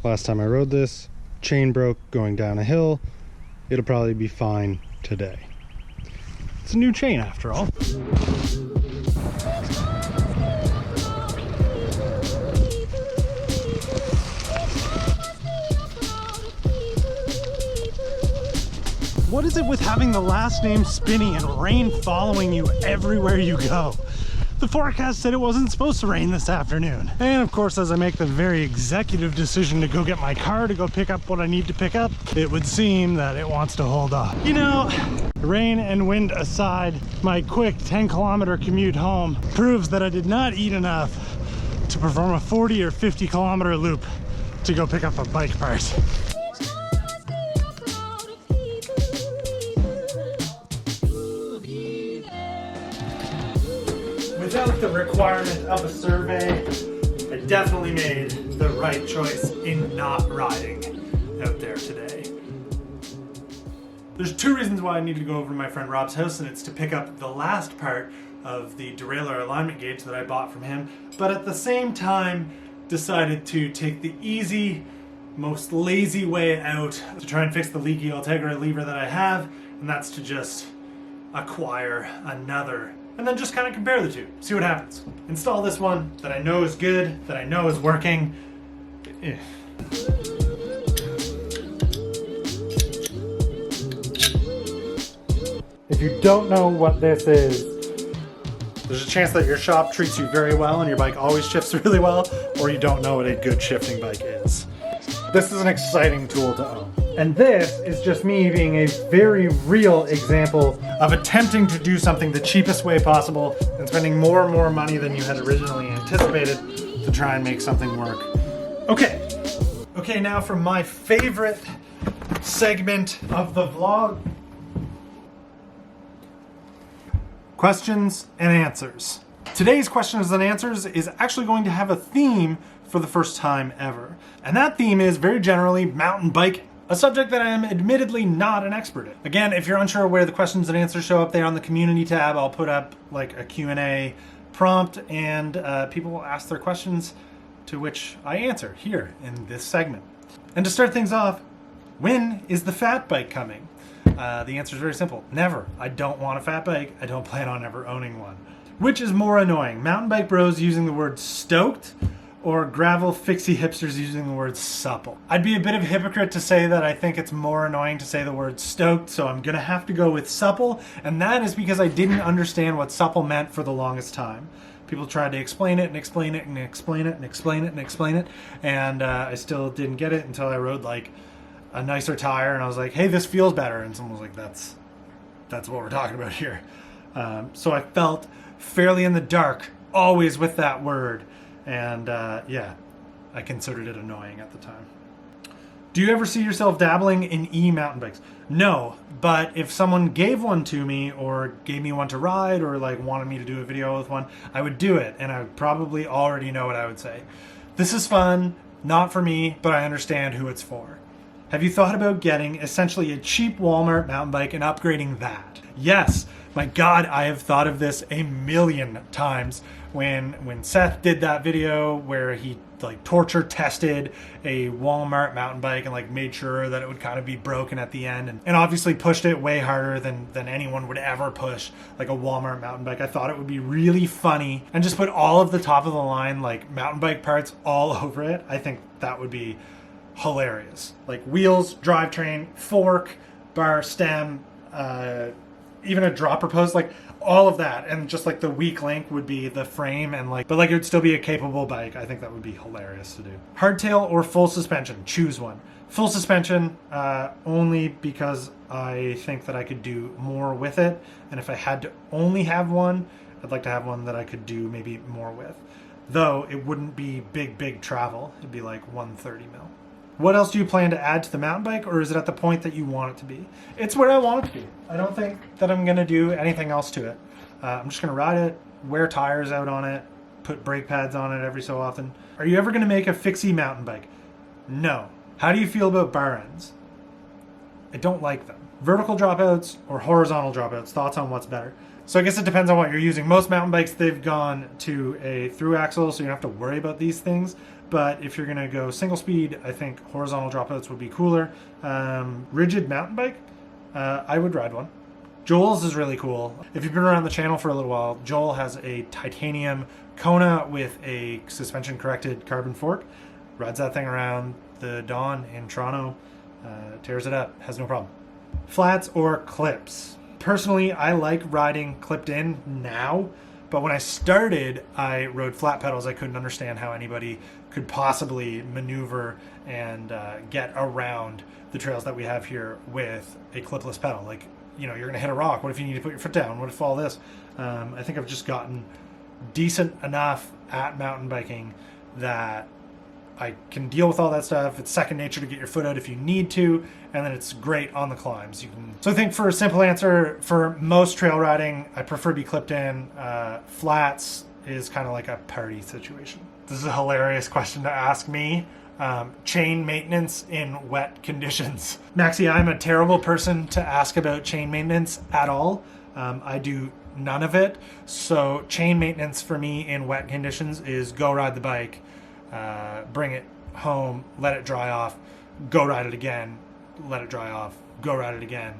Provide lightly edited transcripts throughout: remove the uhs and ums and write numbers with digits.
Last time I rode this, chain broke going down a hill. It'll probably be fine today. It's a new chain after all. What is it with having the last name Spinney and rain following you everywhere you go? The forecast said it wasn't supposed to rain this afternoon. And of course, as I make the very executive decision to go get my car to go pick up what I need to pick up, it would seem that it wants to hold off. You know, rain and wind aside, my quick 10-kilometer commute home proves that I did not eat enough to perform a 40 or 50-kilometer loop to go pick up a bike part. Without the requirement of a survey, I definitely made the right choice in not riding out there today. There's two reasons why I needed to go over to my friend Rob's house, and it's to pick up the last part of the derailleur alignment gauge that I bought from him, but at the same time decided to take the easy, most lazy way out to try and fix the leaky Ultegra lever that I have, and that's to just acquire another and then just kind of compare the two, see what happens. Install this one that I know is good, that I know is working. If you don't know what this is, there's a chance that your shop treats you very well and your bike always shifts really well, or you don't know what a good shifting bike is. This is an exciting tool to own. And this is just me being a very real example of attempting to do something the cheapest way possible and spending more and more money than you had originally anticipated to try and make something work. Okay, now for my favorite segment of the vlog. Questions and answers. Today's questions and answers is actually going to have a theme for the first time ever. And that theme is very generally mountain biking. A subject that I am admittedly not an expert in. Again, if you're unsure where the questions and answers show up there on the community tab, I'll put up like a Q&A prompt and people will ask their questions to which I answer here in this segment. And to start things off, when is the fat bike coming? The answer is very simple. Never. I don't want a fat bike. I don't plan on ever owning one. Which is more annoying? Mountain bike bros using the word stoked or gravel fixie hipsters using the word supple? I'd be a bit of a hypocrite to say that I think it's more annoying to say the word stoked, so I'm gonna have to go with supple, and that is because I didn't understand what supple meant for the longest time. People tried to explain it and explain it and explain it and explain it and explain it, and I still didn't get it until I rode like a nicer tire, and I was like, hey, this feels better, and someone was like, that's what we're talking about here. So I felt fairly in the dark, always with that word. And yeah, I considered it annoying at the time. Do you ever see yourself dabbling in e-mountain bikes? No, but if someone gave one to me or gave me one to ride or like wanted me to do a video with one, I would do it, and I would probably already know what I would say. This is fun, not for me, but I understand who it's for. Have you thought about getting essentially a cheap Walmart mountain bike and upgrading that? Yes, my God, I have thought of this a million times. When Seth did that video where he like torture tested a Walmart mountain bike and like made sure that it would kind of be broken at the end and obviously pushed it way harder than anyone would ever push like a Walmart mountain bike. I thought it would be really funny and just put all of the top of the line like mountain bike parts all over it. I think that would be hilarious. Like wheels, drivetrain, fork, bar, stem, even a dropper post, like all of that, and just like the weak link would be the frame, and like, but like it would still be a capable bike. I think that would be hilarious to do. Hardtail or full suspension? Choose one. Full suspension, only because I think that I could do more with it, and if I had to only have one, I'd like to have one that I could do maybe more with. Though it wouldn't be big travel. It'd be like 130 mil. What else do you plan to add to the mountain bike, or is it at the point that you want it to be? It's where I want it to be. I don't think that I'm going to do anything else to it. I'm just going to ride it, wear tires out on it, put brake pads on it every so often. Are you ever going to make a fixie mountain bike? No. How do you feel about bar ends? I don't like them. Vertical dropouts or horizontal dropouts? Thoughts on what's better? So I guess it depends on what you're using. Most mountain bikes, they've gone to a through axle, so you don't have to worry about these things. But if you're gonna go single speed, I think horizontal dropouts would be cooler. Rigid mountain bike, I would ride one. Joel's is really cool. If you've been around the channel for a little while, Joel has a titanium Kona with a suspension corrected carbon fork. Rides that thing around the Dawn in Toronto, tears it up, has no problem. Flats or clips? Personally, I like riding clipped in now, but when I started, I rode flat pedals. I couldn't understand how anybody could possibly maneuver and get around the trails that we have here with a clipless pedal. Like, you know, you're gonna hit a rock. What if you need to put your foot down? What if all this? I think I've just gotten decent enough at mountain biking that I can deal with all that stuff. It's second nature to get your foot out if you need to, and then it's great on the climbs. So I think for a simple answer, for most trail riding, I prefer to be clipped in. Flats is kind of like a party situation. This is a hilarious question to ask me. Chain maintenance in wet conditions. Maxie, I'm a terrible person to ask about chain maintenance at all. I do none of it. So chain maintenance for me in wet conditions is go ride the bike, bring it home, let it dry off, go ride it again, let it dry off, go ride it again,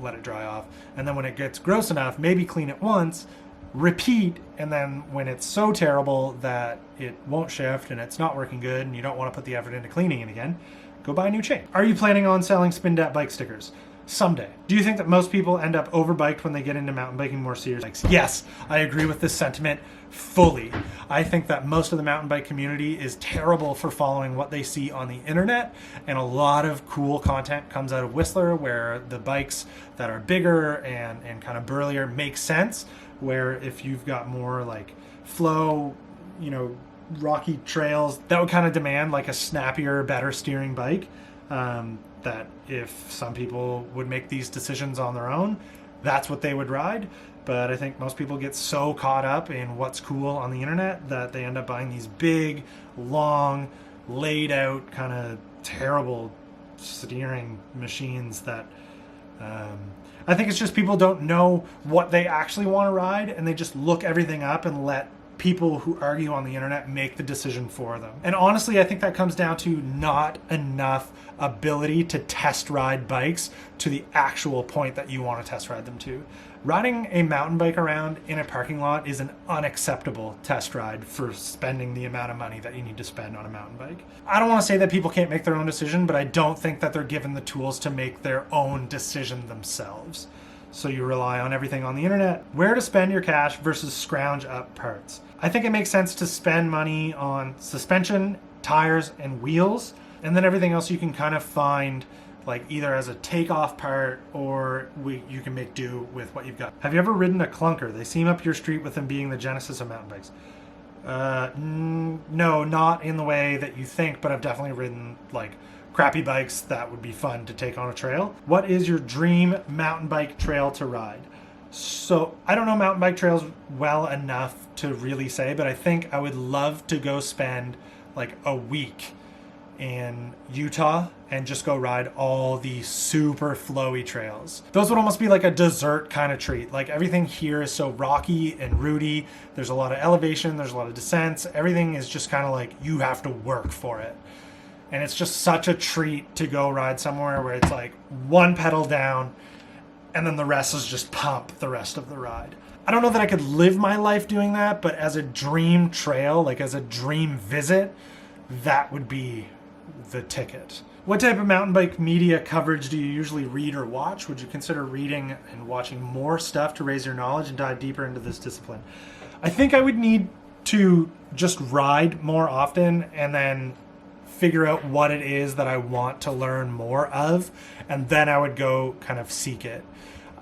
let it dry off. And then when it gets gross enough, maybe clean it once, repeat, and then when it's so terrible that it won't shift and it's not working good and you don't want to put the effort into cleaning it again, go buy a new chain. Are you planning on selling Spindat bike stickers? Someday. Do you think that most people end up overbiked when they get into mountain biking more seriously? Yes, I agree with this sentiment fully. I think that most of the mountain bike community is terrible for following what they see on the internet, and a lot of cool content comes out of Whistler where the bikes that are bigger and kind of burlier make sense, where if you've got more like flow, you know, rocky trails, that would kind of demand like a snappier, better steering bike. That if some people would make these decisions on their own, that's what they would ride. But I think most people get so caught up in what's cool on the internet that they end up buying these big, long, laid out, kind of terrible steering machines that I think it's just people don't know what they actually want to ride, and they just look everything up and let people who argue on the internet make the decision for them. And honestly, I think that comes down to not enough ability to test ride bikes to the actual point that you want to test ride them to. Riding a mountain bike around in a parking lot is an unacceptable test ride for spending the amount of money that you need to spend on a mountain bike. I don't want to say that people can't make their own decision, but I don't think that they're given the tools to make their own decision themselves. So you rely on everything on the internet. Where to spend your cash versus scrounge up parts. I think it makes sense to spend money on suspension, tires, and wheels, and then everything else you can kind of find like either as a takeoff part or you can make do with what you've got. Have you ever ridden a clunker? They seem up your street with them being the genesis of mountain bikes. No, not in the way that you think, but I've definitely ridden like crappy bikes that would be fun to take on a trail. What is your dream mountain bike trail to ride? So I don't know mountain bike trails well enough to really say, but I think I would love to go spend like a week in Utah and just go ride all the super flowy trails. Those would almost be like a dessert kind of treat. Like everything here is so rocky and rooty. There's a lot of elevation, there's a lot of descents. Everything is just kind of like you have to work for it. And it's just such a treat to go ride somewhere where it's like one pedal down and then the rest is just pump the rest of the ride. I don't know that I could live my life doing that, but as a dream trail, like as a dream visit, that would be the ticket. What type of mountain bike media coverage do you usually read or watch? Would you consider reading and watching more stuff to raise your knowledge and dive deeper into this discipline? I think I would need to just ride more often and then figure out what it is that I want to learn more of, and then I would go kind of seek it.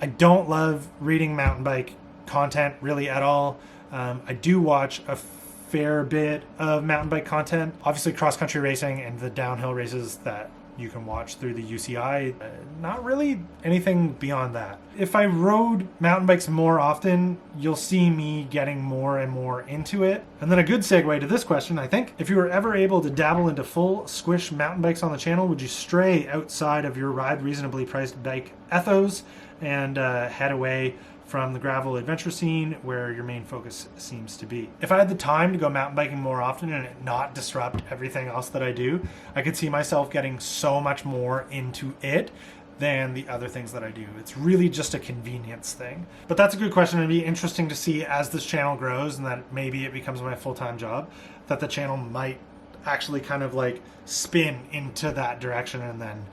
I don't love reading mountain bike content really at all. I do watch a fair bit of mountain bike content. Obviously cross-country racing and the downhill races that you can watch through the UCI. Not really anything beyond that. If I rode mountain bikes more often, you'll see me getting more and more into it. And then a good segue to this question, I think. If you were ever able to dabble into full squish mountain bikes on the channel, would you stray outside of your ride reasonably priced bike ethos and head away from the gravel adventure scene where your main focus seems to be? If I had the time to go mountain biking more often and it not disrupt everything else that I do, I could see myself getting so much more into it than the other things that I do. It's really just a convenience thing. But that's a good question. It'd be interesting to see as this channel grows and that maybe it becomes my full-time job, that the channel might actually kind of like spin into that direction, and then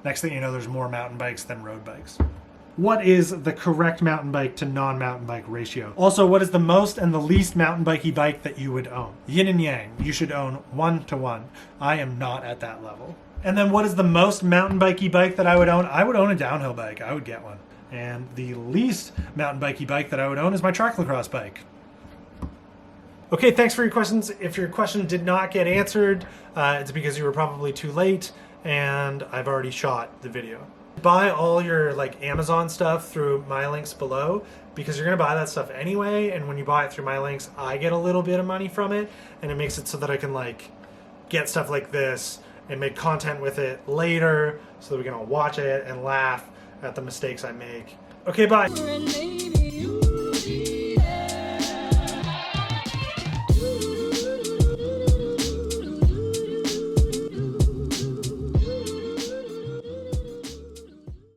next thing you know, there's more mountain bikes than road bikes. What is the correct mountain bike to non-mountain bike ratio? Also, what is the most and the least mountain bikey bike that you would own? Yin and yang, you should own 1-to-1. I am not at that level. And then what is the most mountain bikey bike that I would own? I would own a downhill bike. I would get one. And the least mountain bikey bike that I would own is my triclocross bike. Okay, thanks for your questions. If your question did not get answered, it's because you were probably too late and I've already shot the video. Buy all your like Amazon stuff through my links below, because you're gonna buy that stuff anyway, and when you buy it through my links, I get a little bit of money from it, and it makes it so that I can like get stuff like this and make content with it later so that we can all watch it and laugh at the mistakes I make. Okay, bye.